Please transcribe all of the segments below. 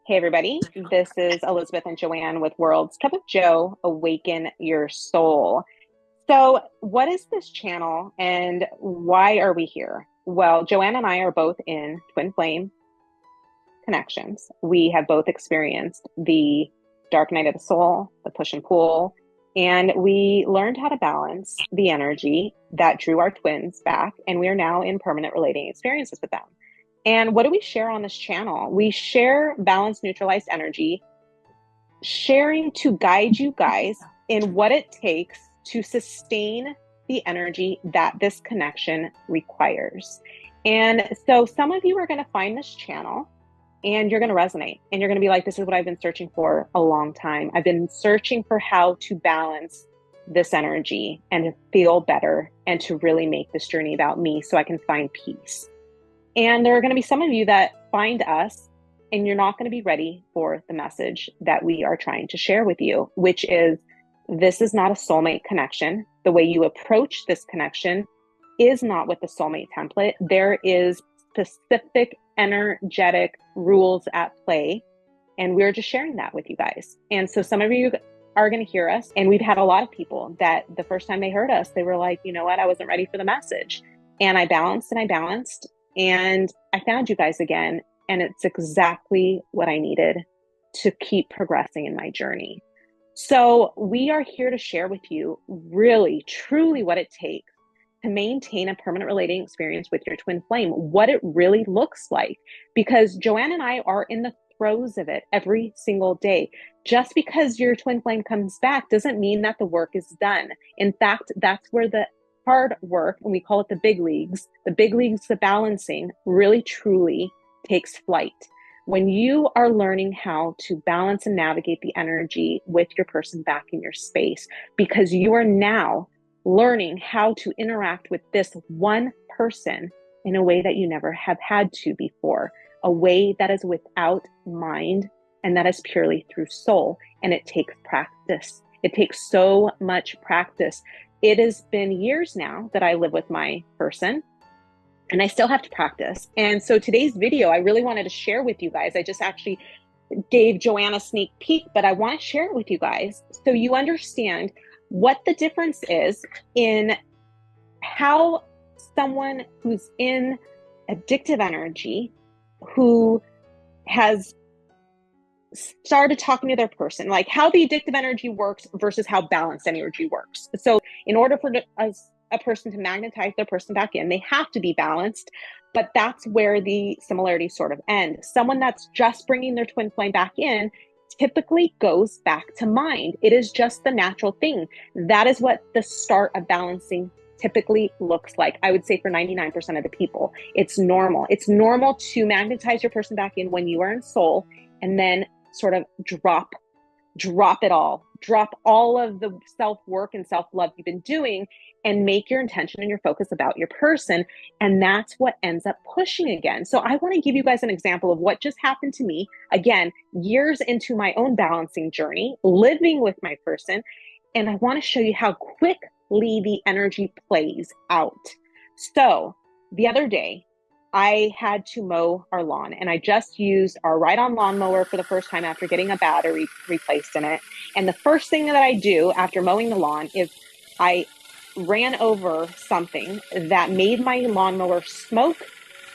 Hey, everybody. This is Elizabeth and Joanne with World's Cup of Joe, Awaken Your Soul. So, what is this channel and why are we here? Well, Joanne and I are both in twin flame connections. We have both experienced the dark night of the soul, the push and pull, and we learned how to balance the energy that drew our twins back, and we are now in permanent relating experiences with them. And what do we share on this channel? We share balanced, neutralized energy, sharing to guide you guys in what it takes to sustain the energy that this connection requires. And so some of you are going to find this channel and you're going to resonate and you're going to be like, this is what I've been searching for a long time. I've been searching for how to balance this energy and to feel better and to really make this journey about me so I can find peace. And there are going to be some of you that find us and you're not going to be ready for the message that we are trying to share with you, which is this is not a soulmate connection. The way you approach this connection is not with the soulmate template. There is specific energetic rules at play, and we're just sharing that with you guys. And so some of you are going to hear us, and we've had a lot of people that the first time they heard us, they were like, you know what, I wasn't ready for the message. And I balanced and I found you guys again, and it's exactly what I needed to keep progressing in my journey. So we are here to share with you really, truly what it takes to maintain a permanent relating experience with your twin flame, what it really looks like, because Joanne and I are in the throes of it every single day. Just because your twin flame comes back doesn't mean that the work is done. In fact, that's where the hard work, and we call it the big leagues, the balancing really truly takes flight. When you are learning how to balance and navigate the energy with your person back in your space, because you are now learning how to interact with this one person in a way that you never have had to before, a way that is without mind and that is purely through soul. And it takes practice. It takes so much practice. It has been years now that I live with my person, and I still have to practice. And so today's video, I really wanted to share with you guys. I just actually gave Joanne a sneak peek, but I want to share it with you guys so you understand what the difference is in how someone who's in addictive energy, who has started talking to their person, like how the addictive energy works versus how balanced energy works. So in order for a person to magnetize their person back in, they have to be balanced, but that's where the similarities sort of end. Someone that's just bringing their twin flame back in typically goes back to mind. It is just the natural thing. That is what the start of balancing typically looks like. I would say for 99% of the people, it's normal. It's normal to magnetize your person back in when you are in soul, and then sort of drop it all, drop all of the self-work and self-love you've been doing and make your intention and your focus about your person. And that's what ends up pushing again. So I want to give you guys an example of what just happened to me. Again, years into my own balancing journey, living with my person. And I want to show you how quickly the energy plays out. So the other day, I had to mow our lawn, and I just used our ride-on lawnmower for the first time after getting a battery replaced in it. And the first thing that I do after mowing the lawn is I ran over something that made my lawnmower smoke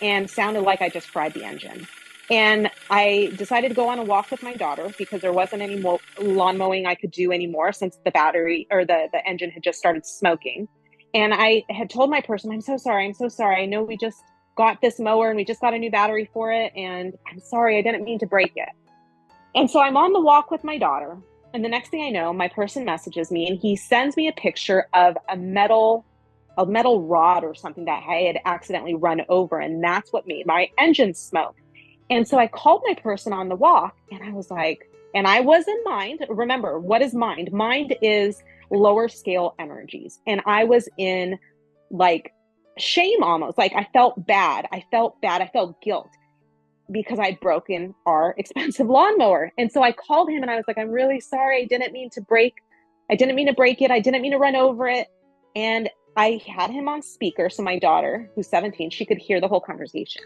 and sounded like I just fried the engine. And I decided to go on a walk with my daughter because there wasn't any lawn mowing I could do anymore since the battery or the engine had just started smoking. And I had told my person, I'm so sorry. I know we just got this mower and we just got a new battery for it. And I'm sorry, I didn't mean to break it. And so I'm on the walk with my daughter. And the next thing I know, my person messages me and he sends me a picture of a metal rod or something that I had accidentally run over. And that's what made my engine smoke. And so I called my person on the walk and I was like, and I was in mind. Remember, what is mind? Mind is lower scale energies. And I was in like shame almost. Like I felt bad. I felt guilt because I'd broken our expensive lawnmower. And so I called him and I was like, I'm really sorry. I didn't mean to break it. I didn't mean to run over it. And I had him on speaker. So my daughter, who's 17, she could hear the whole conversation.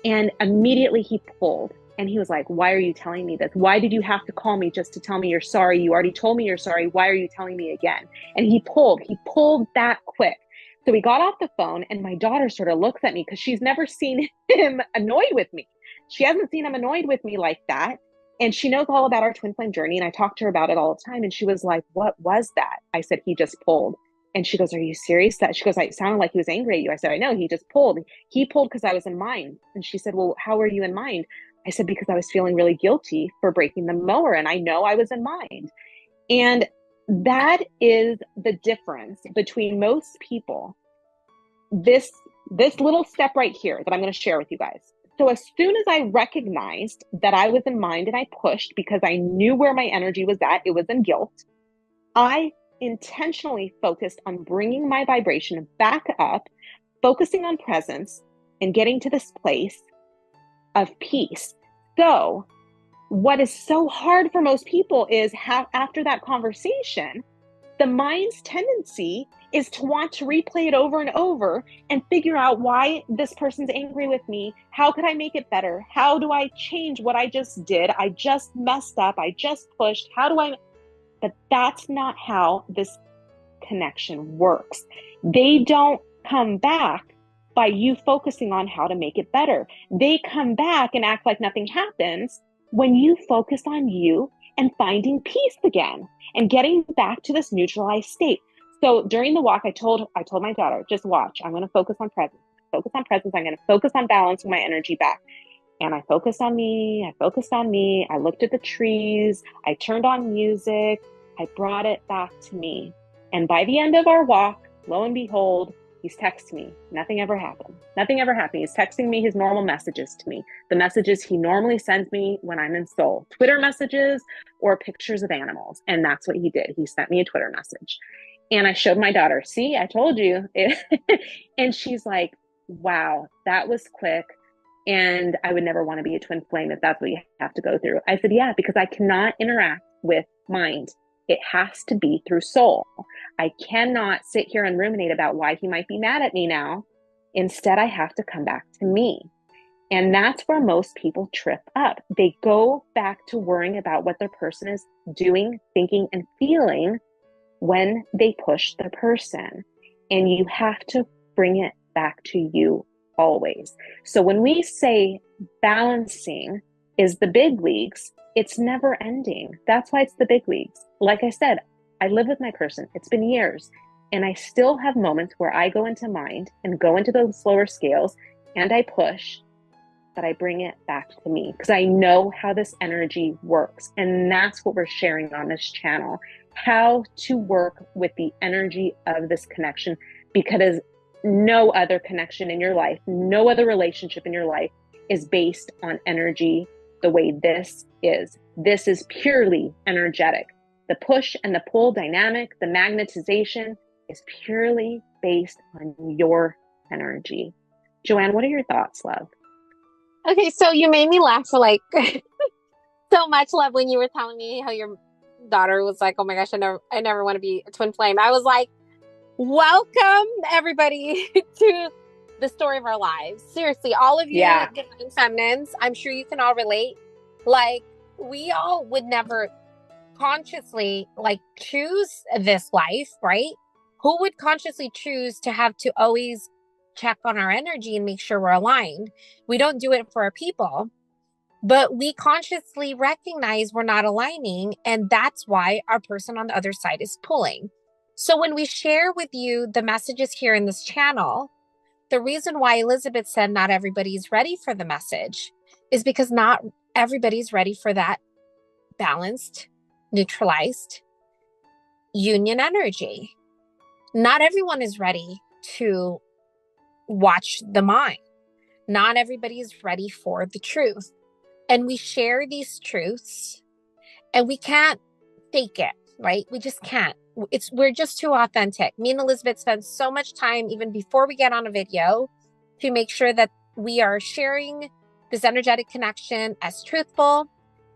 And immediately he pulled And he was like, why are you telling me this? Why did you have to call me just to tell me you're sorry? You already told me you're sorry. Why are you telling me again? And he pulled that quick. So we got off the phone, and my daughter sort of looks at me because she's never seen him annoyed with me. She hasn't seen him annoyed with me like that. And she knows all about our twin flame journey. And I talk to her about it all the time. And she was like, what was that? I said, he just pulled. And she goes, are you serious? She goes, it sounded like he was angry at you. I said, I know, he just pulled. He pulled because I was in mind. And she said, well, how were you in mind? I said, because I was feeling really guilty for breaking the mower. And I know I was in mind. And that is the difference between most people. This little step right here that I'm going to share with you guys. So as soon as I recognized that I was in mind and I pushed because I knew where my energy was at, it was in guilt, I intentionally focused on bringing my vibration back up, focusing on presence, and getting to this place of peace. So what is so hard for most people is how, after that conversation, the mind's tendency is to want to replay it over and over and figure out why this person's angry with me. How could I make it better? How do I change what I just did? I just messed up. I just pushed. But that's not how this connection works. They don't come back by you focusing on how to make it better. They come back and act like nothing happens when you focus on you and finding peace again and getting back to this neutralized state. So during the walk, I told my daughter, just watch. I'm going to focus on presence. Focus on presence. I'm going to focus on balancing my energy back. And I focused on me. I focused on me. I looked at the trees. I turned on music. I brought it back to me. And by the end of our walk, lo and behold, he's texting me. Nothing ever happened. Nothing ever happened. He's texting me his normal messages to me. The messages he normally sends me when I'm in soul. Twitter messages or pictures of animals. And that's what he did. He sent me a Twitter message. And I showed my daughter, see, I told you. And she's like, wow, that was quick. And I would never want to be a twin flame if that's what you have to go through. I said, yeah, because I cannot interact with mind. It has to be through soul. I cannot sit here and ruminate about why he might be mad at me now. Instead, I have to come back to me. And that's where most people trip up. They go back to worrying about what their person is doing, thinking, and feeling when they push the person. And you have to bring it back to you always. So when we say balancing is the big leagues, it's never ending. That's why it's the big leagues. Like I said, I live with my person. It's been years. And I still have moments where I go into mind and go into those slower scales and I push, but I bring it back to me because I know how this energy works. And that's what we're sharing on this channel, how to work with the energy of this connection, because no other connection in your life, no other relationship in your life is based on energy the way this is. This is purely energetic. The push and the pull dynamic, the magnetization is purely based on your energy. Joanne, what are your thoughts, love? Okay, so you made me laugh for like so much, love, when you were telling me how your daughter was like, oh my gosh, I never want to be a twin flame. I was like, welcome everybody to the story of our lives. Seriously, all of you divine feminines, I'm sure you can all relate. Like, we all would never consciously like choose this life, right? Who would consciously choose to have to always check on our energy and make sure we're aligned? We don't do it for our people, but we consciously recognize we're not aligning, and that's why our person on the other side is pulling. So when we share with you the messages here in this channel, the reason why Elizabeth said not everybody's ready for the message is because not everybody's ready for that balanced, neutralized union energy. Not everyone is ready to watch the mind. Not everybody is ready for the truth. And we share these truths and we can't fake it, right? We just can't. We're just too authentic. Me and Elizabeth spend so much time, even before we get on a video, to make sure that we are sharing this energetic connection as truthful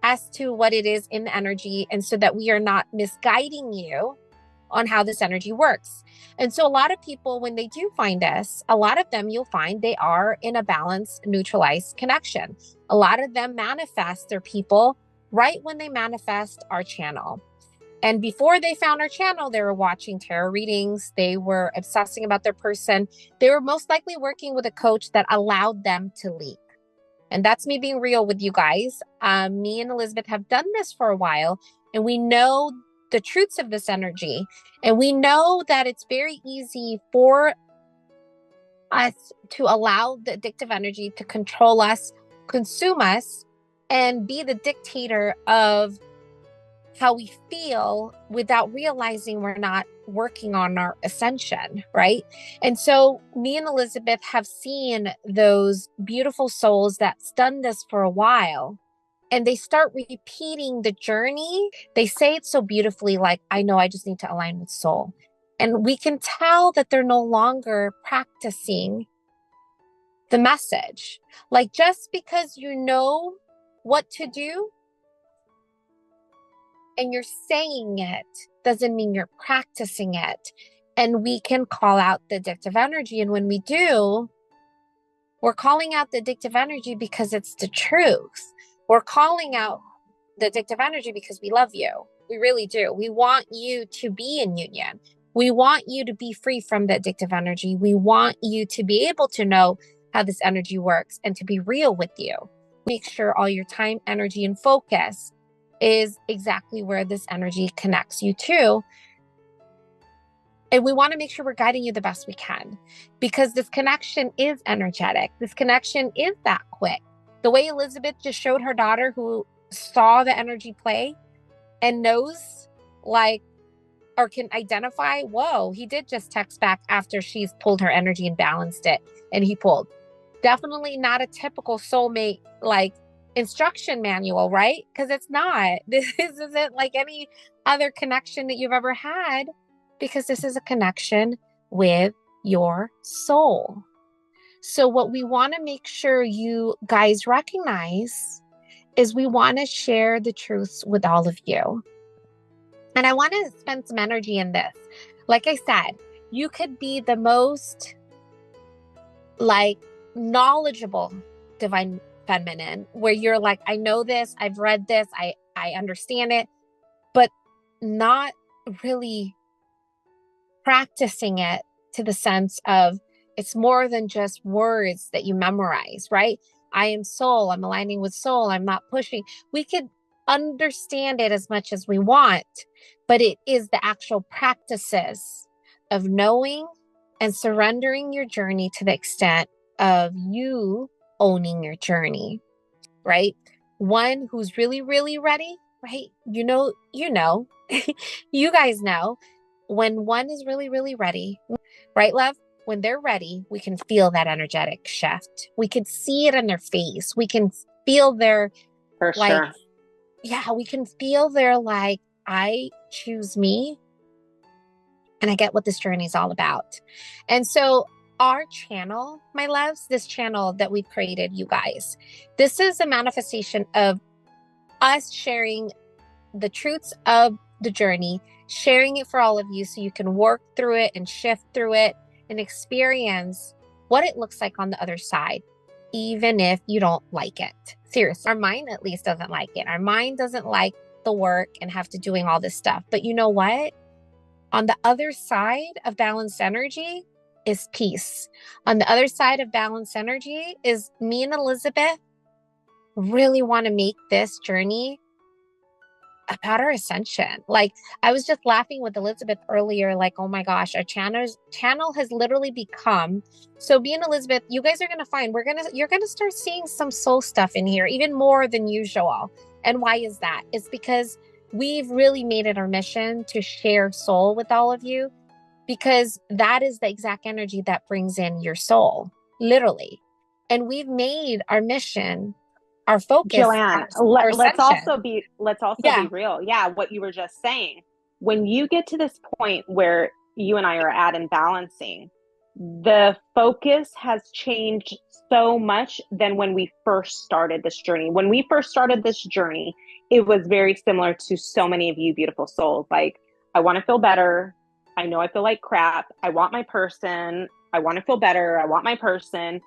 as to what it is in the energy, and so that we are not misguiding you on how this energy works. And so a lot of people, when they do find us, a lot of them you'll find they are in a balanced, neutralized connection. A lot of them manifest their people right when they manifest our channel. And before they found our channel, they were watching tarot readings. They were obsessing about their person. They were most likely working with a coach that allowed them to leap. And that's me being real with you guys. Me and Elizabeth have done this for a while, and we know the truths of this energy. And we know that it's very easy for us to allow the addictive energy to control us, consume us, and be the dictator of how we feel without realizing we're not working on our ascension, right? And so me and Elizabeth have seen those beautiful souls that's done this for a while, and they start repeating the journey. They say it so beautifully, like, I know I just need to align with soul. And we can tell that they're no longer practicing the message. Like, just because you know what to do and you're saying it doesn't mean you're practicing it. And we can call out the addictive energy. And when we do, we're calling out the addictive energy because it's the truth. We're calling out the addictive energy because we love you. We really do. We want you to be in union. We want you to be free from the addictive energy. We want you to be able to know how this energy works and to be real with you. Make sure all your time, energy, and focus is exactly where this energy connects you to. And we want to make sure we're guiding you the best we can, because this connection is energetic. This connection is that quick. The way Elizabeth just showed her daughter, who saw the energy play and knows, like, or can identify, whoa, he did just text back after she's pulled her energy and balanced it, and he pulled. Definitely not a typical soulmate, like, instruction manual, right? Because it's not. This isn't like any other connection that you've ever had, because this is a connection with your soul. So what we want to make sure you guys recognize is we want to share the truths with all of you. And I want to spend some energy in this. Like I said, you could be the most, like, knowledgeable divine feminine, where you're like, I know this, I've read this, I understand it, but not really practicing it to the sense of it's more than just words that you memorize, right? I am soul, I'm aligning with soul, I'm not pushing. We could understand it as much as we want, but it is the actual practices of knowing and surrendering your journey to the extent of you owning your journey, right? One who's really, really ready, right? You know, you guys know when one is really, really ready, right, love? When they're ready, we can feel that energetic shift. We can see it in their face. We can feel their, For like, sure. yeah, we can feel their, like, I choose me and I get what this journey is all about. And so our channel, my loves, this channel that we've created, you guys, this is a manifestation of us sharing the truths of the journey, sharing it for all of you so you can work through it and shift through it and experience what it looks like on the other side, even if you don't like it. Seriously, our mind at least doesn't like it. Our mind doesn't like the work and have to doing all this stuff. But you know what? On the other side of balanced energy is peace. On the other side of balanced energy is me and Elizabeth really want to make this journey about our ascension. Like, I was just laughing with Elizabeth earlier, like, oh my gosh, our channel has literally become, so me and Elizabeth, you guys are going to find, you're going to start seeing some soul stuff in here, even more than usual. And why is that? It's because we've really made it our mission to share soul with all of you, because that is the exact energy that brings in your soul, literally. And we've made our mission, our focus, Joanne, our let's ascension. also be Yeah. be real. Yeah, what you were just saying. When you get to this point where you and I are at in balancing, the focus has changed so much than when we first started this journey. When we first started this journey, it was very similar to so many of you beautiful souls. Like, I want to feel better. I know I feel like crap. I want my person. I want to feel better. I want my person.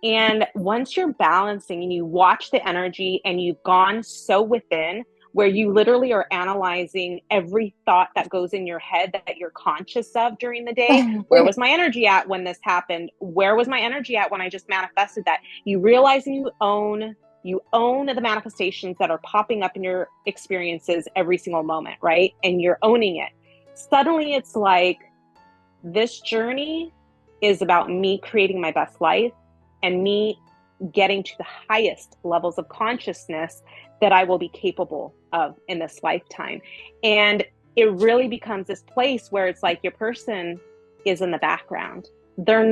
And once you're balancing and you watch the energy and you've gone so within where you literally are analyzing every thought that goes in your head that you're conscious of during the day. Where was my energy at when this happened? Where was my energy at when I just manifested that? You realize you own the manifestations that are popping up in your experiences every single moment, right? And you're owning it. Suddenly it's like, this journey is about me creating my best life and me getting to the highest levels of consciousness that I will be capable of in this lifetime. And it really becomes this place where it's like your person is in the background. They're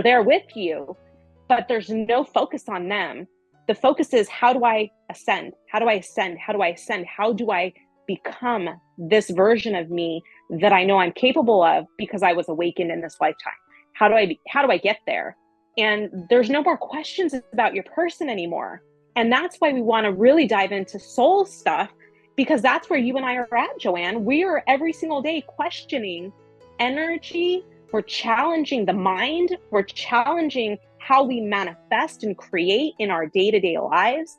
there with you, but there's no focus on them. The focus is, how do I ascend? How do I ascend? How do I ascend? How do I become this version of me that I know I'm capable of because I was awakened in this lifetime? How do I get there? And there's no more questions about your person anymore. And that's why we want to really dive into soul stuff, because that's where you and I are at, Joanne. We are every single day questioning energy. We're challenging the mind. We're challenging how we manifest and create in our day-to-day lives.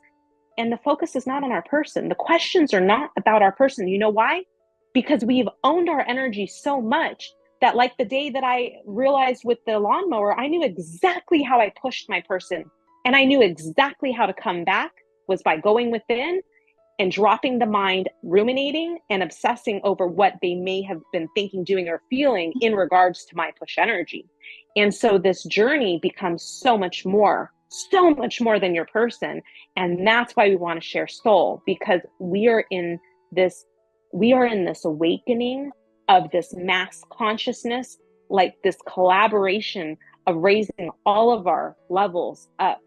And the focus is not on our person. The questions are not about our person. You know why? Because we've owned our energy so much that, like the day that I realized with the lawnmower, I knew exactly how I pushed my person. And I knew exactly how to come back was by going within and dropping the mind, ruminating and obsessing over what they may have been thinking, doing, or feeling in regards to my push energy. And so this journey becomes so much more than your person. And that's why we want to share soul, because we are in this awakening of this mass consciousness, like this collaboration of raising all of our levels up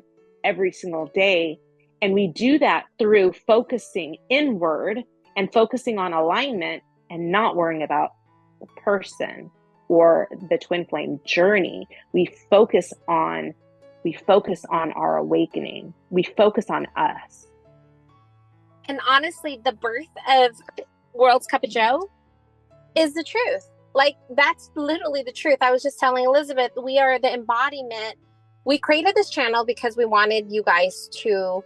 every single day. And we do that through focusing inward and focusing on alignment and not worrying about the person or the twin flame journey. We focus on our awakening. We focus on us. And honestly, the birth of World's Cup of Joe is the truth. Like, that's literally the truth. I was just telling Elizabeth, we are the embodiment. We created this channel because we wanted you guys to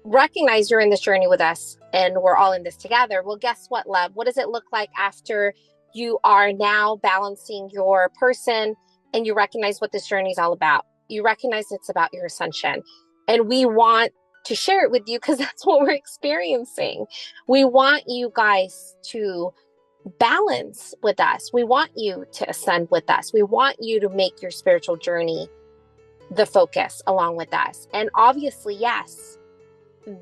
recognize you're in this journey with us and we're all in this together. Well, guess what, love? What does it look like after you are now balancing your person and you recognize what this journey is all about? You recognize it's about your ascension. And we want to share it with you because that's what we're experiencing. We want you guys to balance with us. We want you to ascend with us. We want you to make your spiritual journey the focus along with us. And obviously, yes,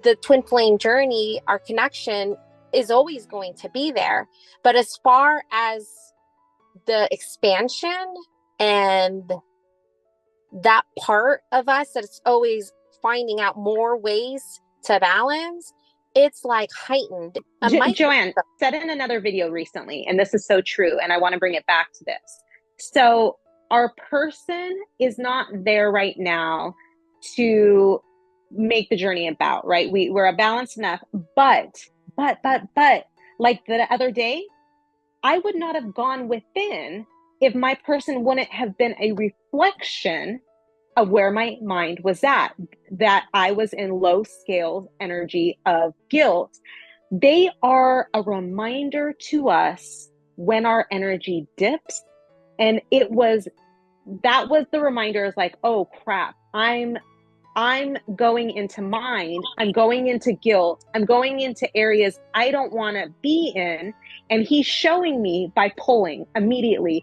the twin flame journey, our connection is always going to be there. But as far as the expansion and that part of us that's always finding out more ways to balance, it's like heightened. Joanne said in another video recently, and this is so true, and I want to bring it back to this. So our person is not there right now to make the journey about, right? We're balanced enough, but like the other day, I would not have gone within if my person wouldn't have been a reflection of where my mind was at, that I was in low scale energy of guilt. They are a reminder to us when our energy dips. And that was the reminder, is like, oh crap, I'm going into mind, I'm going into guilt, I'm going into areas I don't want to be in. And he's showing me by pulling immediately.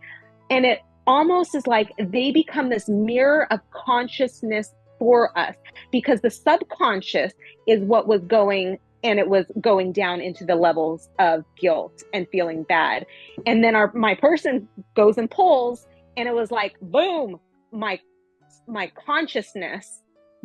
And it almost is like they become this mirror of consciousness for us, because the subconscious is what was going, and it was going down into the levels of guilt and feeling bad. And then my person goes and pulls, and it was like, boom, my consciousness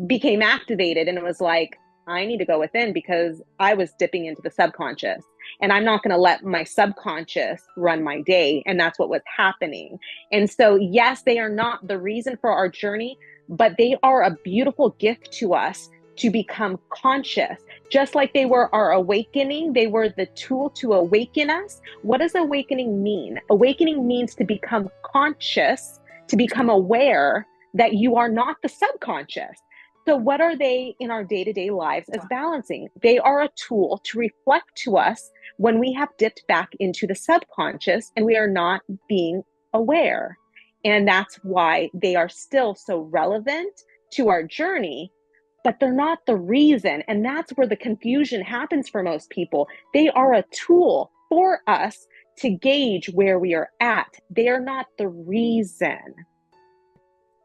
became activated. And it was like, I need to go within because I was dipping into the subconscious, and I'm not going to let my subconscious run my day. And that's what was happening. And so, yes, they are not the reason for our journey, but they are a beautiful gift to us to become conscious. Just like they were our awakening, they were the tool to awaken us. What does awakening mean? Awakening means to become conscious, to become aware that you are not the subconscious. So what are they in our day-to-day lives as balancing? They are a tool to reflect to us when we have dipped back into the subconscious and we are not being aware. And that's why they are still so relevant to our journey, but they're not the reason. And that's where the confusion happens for most people. They are a tool for us to gauge where we are at. They are not the reason.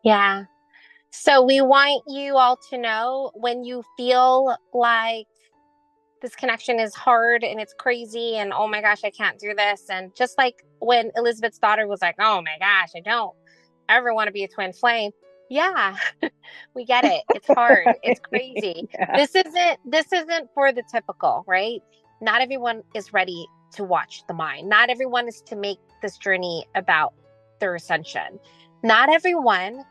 Yeah. So we want you all to know, when you feel like this connection is hard and it's crazy and oh my gosh, I can't do this. And just like when Elizabeth's daughter was like, oh my gosh, I don't ever want to be a twin flame. Yeah, we get it. It's hard. It's crazy. Yeah. This isn't for the typical, right? Not everyone is ready to watch the mind. Not everyone is to make this journey about their ascension. Not everyone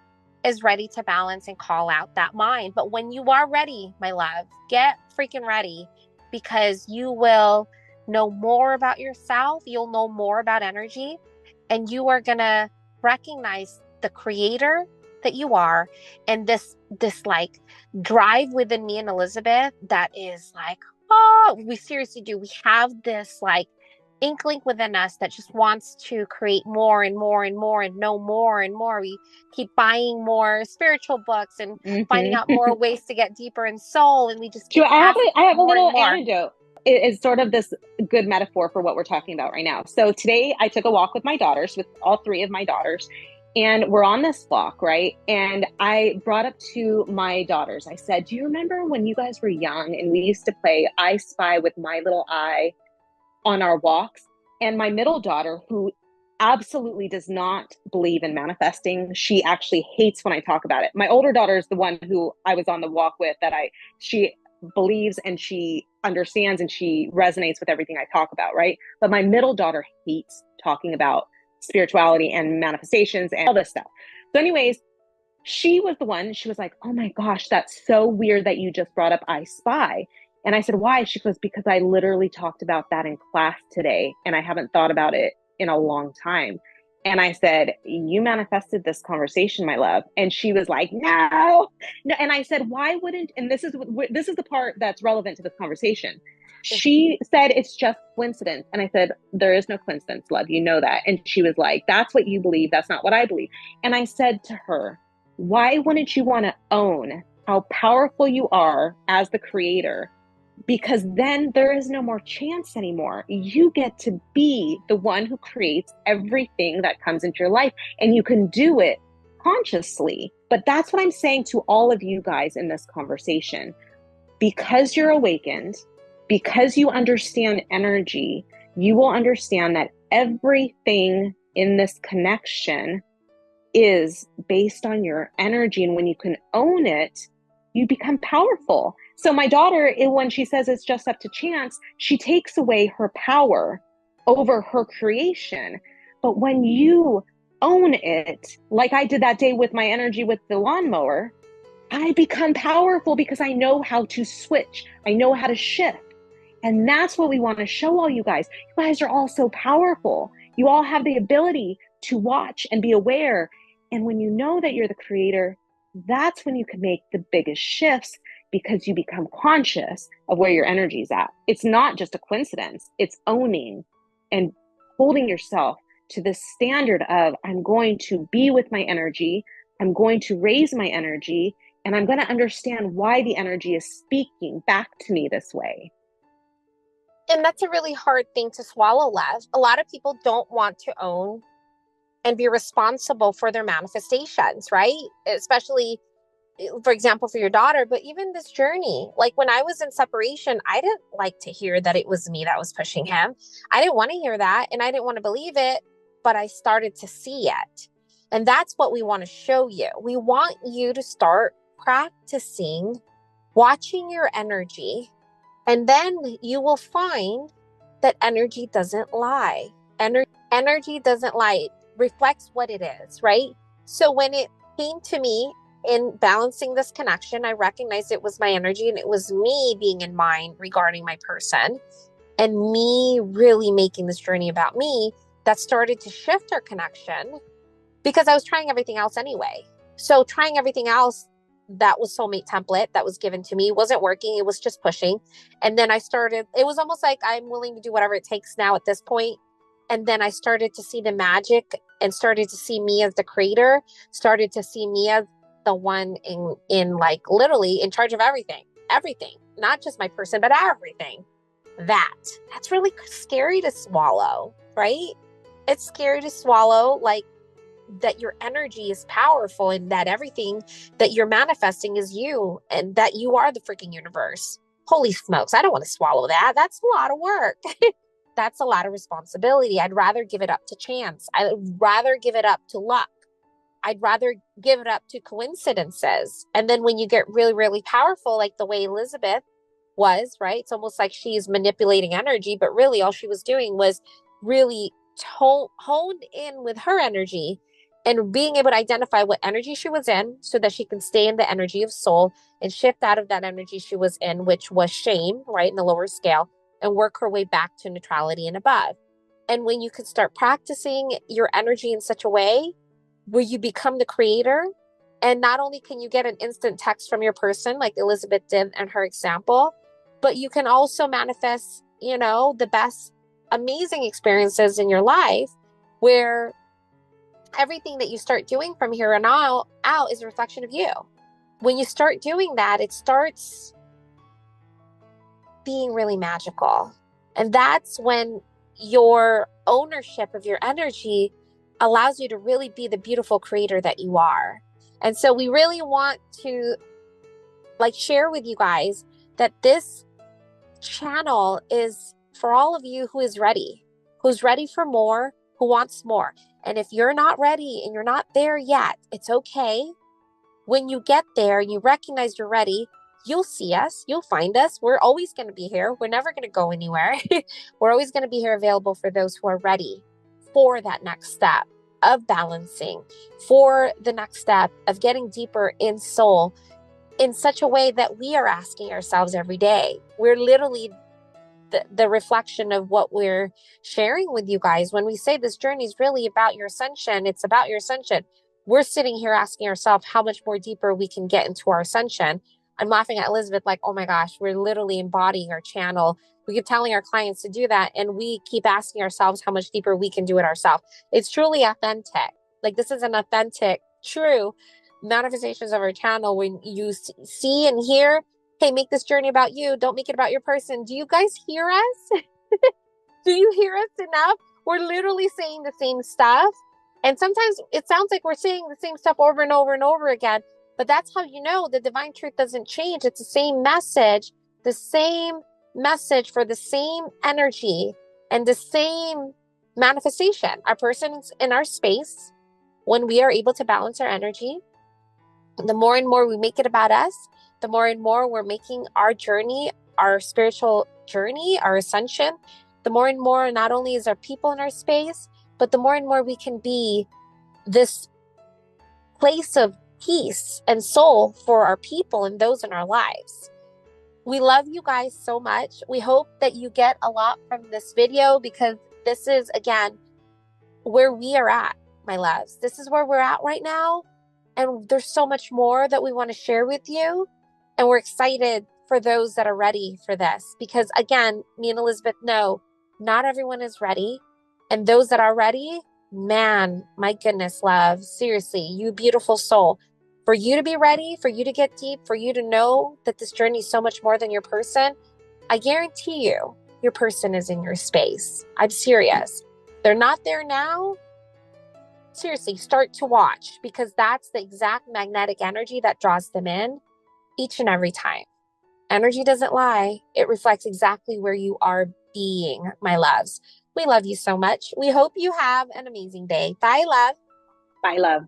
is ready to balance and call out that mind. But when you are ready, my love, get freaking ready, because you will know more about yourself. You'll know more about energy, and you are going to recognize the creator that you are, and this like drive within me and Elizabeth that is like, oh, we seriously do. We have this like inkling within us that just wants to create more and more and more and know more and more. We keep buying more spiritual books and finding out more ways to get deeper in soul, and we just keep I have a little more. anecdote. It's sort of this good metaphor for what we're talking about right now. So today I took a walk with my daughters, with all three of my daughters, and we're on this walk, right? And I brought up to my daughters, I said, do you remember when you guys were young and we used to play I Spy with my little eye on our walks? And my middle daughter, who absolutely does not believe in manifesting, she actually hates when I talk about it. My older daughter is the one who I was on the walk with, that she believes and she understands and she resonates with everything I talk about, right? But my middle daughter hates talking about spirituality and manifestations and all this stuff. So anyways, she was the one, she was like, oh my gosh, that's so weird that you just brought up I Spy. And I said, why? She goes, because I literally talked about that in class today and I haven't thought about it in a long time. And I said, you manifested this conversation, my love. And she was like, no. And I said, why wouldn't, and this is the part that's relevant to this conversation. She said, it's just coincidence. And I said, there is no coincidence, love. You know that. And she was like, that's what you believe. That's not what I believe. And I said to her, why wouldn't you want to own how powerful you are as the creator? Because then there is no more chance anymore. You get to be the one who creates everything that comes into your life, and you can do it consciously. But that's what I'm saying to all of you guys in this conversation. Because you're awakened, because you understand energy, you will understand that everything in this connection is based on your energy. And when you can own it, you become powerful. So my daughter, when she says it's just up to chance, she takes away her power over her creation. But when you own it, like I did that day with my energy with the lawnmower, I become powerful because I know how to switch. I know how to shift. And that's what we want to show all you guys. You guys are all so powerful. You all have the ability to watch and be aware. And when you know that you're the creator, that's when you can make the biggest shifts, because you become conscious of where your energy is at. It's not just a coincidence. It's owning and holding yourself to the standard of, I'm going to be with my energy. I'm going to raise my energy, and I'm going to understand why the energy is speaking back to me this way. And that's a really hard thing to swallow, Lev. A lot of people don't want to own and be responsible for their manifestations, right? Especially, for example, for your daughter, but even this journey, like when I was in separation, I didn't like to hear that it was me that was pushing him. I didn't want to hear that, and I didn't want to believe it, but I started to see it. And that's what we want to show you. We want you to start practicing watching your energy, and then you will find that energy doesn't lie. Energy doesn't lie. It reflects what it is, right? So when it came to me in balancing this connection, I recognized it was my energy and it was me being in mind regarding my person and me really making this journey about me that started to shift our connection because I was trying everything else anyway. So trying everything else that was soulmate template that was given to me wasn't working. It was just pushing. And then it was almost like I'm willing to do whatever it takes now at this point. And then I started to see the magic and started to see me as the creator, started to see me as the one in like literally in charge of everything, not just my person, but everything. That's really scary to swallow, right? It's scary to swallow, like that your energy is powerful and that everything that you're manifesting is you and that you are the freaking universe. Holy smokes, I don't want to swallow that. That's a lot of work. That's a lot of responsibility. I'd rather give it up to chance. I'd rather give it up to luck. I'd rather give it up to coincidences. And then when you get really, really powerful, like the way Elizabeth was, right? It's almost like she's manipulating energy, but really all she was doing was really honed in with her energy and being able to identify what energy she was in so that she can stay in the energy of soul and shift out of that energy she was in, which was shame, right, in the lower scale, and work her way back to neutrality and above. And when you can start practicing your energy in such a way where you become the creator, and not only can you get an instant text from your person, like Elizabeth did in her example, but you can also manifest, the best amazing experiences in your life where everything that you start doing from here on out is a reflection of you. When you start doing that, it starts being really magical. And that's when your ownership of your energy allows you to really be the beautiful creator that you are. And so we really want to share with you guys that this channel is for all of you who's ready for more, who wants more. And if you're not ready and you're not there yet, it's okay. When you get there and you recognize you're ready, you'll see us, you'll find us. We're always going to be here. We're never going to go anywhere. We're always going to be here available for those who are ready for that next step of balancing, for the next step of getting deeper in soul in such a way that we are asking ourselves every day. We're literally the reflection of what we're sharing with you guys. When we say this journey is really about your ascension, it's about your ascension. We're sitting here asking ourselves how much more deeper we can get into our ascension. I'm laughing at Elizabeth like, oh my gosh, we're literally embodying our channel. We keep telling our clients to do that. And we keep asking ourselves how much deeper we can do it ourselves. It's truly authentic. Like this is an authentic, true manifestations of our channel when you see and hear, hey, make this journey about you. Don't make it about your person. Do you guys hear us? Do you hear us enough? We're literally saying the same stuff. And sometimes it sounds like we're saying the same stuff over and over and over again. But that's how you know the divine truth doesn't change. It's the same message for the same energy and the same manifestation. Our person's in our space. When we are able to balance our energy, the more and more we make it about us, the more and more we're making our journey, our spiritual journey, our ascension, the more and more not only is our people in our space, but the more and more we can be this place of peace and soul for our people and those in our lives. We love you guys so much. We hope that you get a lot from this video because this is, again, where we are at, my loves. This is where we're at right now. And there's so much more that we want to share with you. And we're excited for those that are ready for this. Because again, me and Elizabeth know not everyone is ready. And those that are ready, man, my goodness, love, seriously, you beautiful soul. For you to be ready, for you to get deep, for you to know that this journey is so much more than your person, I guarantee you, your person is in your space. I'm serious. They're not there now. Seriously, start to watch because that's the exact magnetic energy that draws them in each and every time. Energy doesn't lie. It reflects exactly where you are being, my loves. We love you so much. We hope you have an amazing day. Bye, love. Bye, love.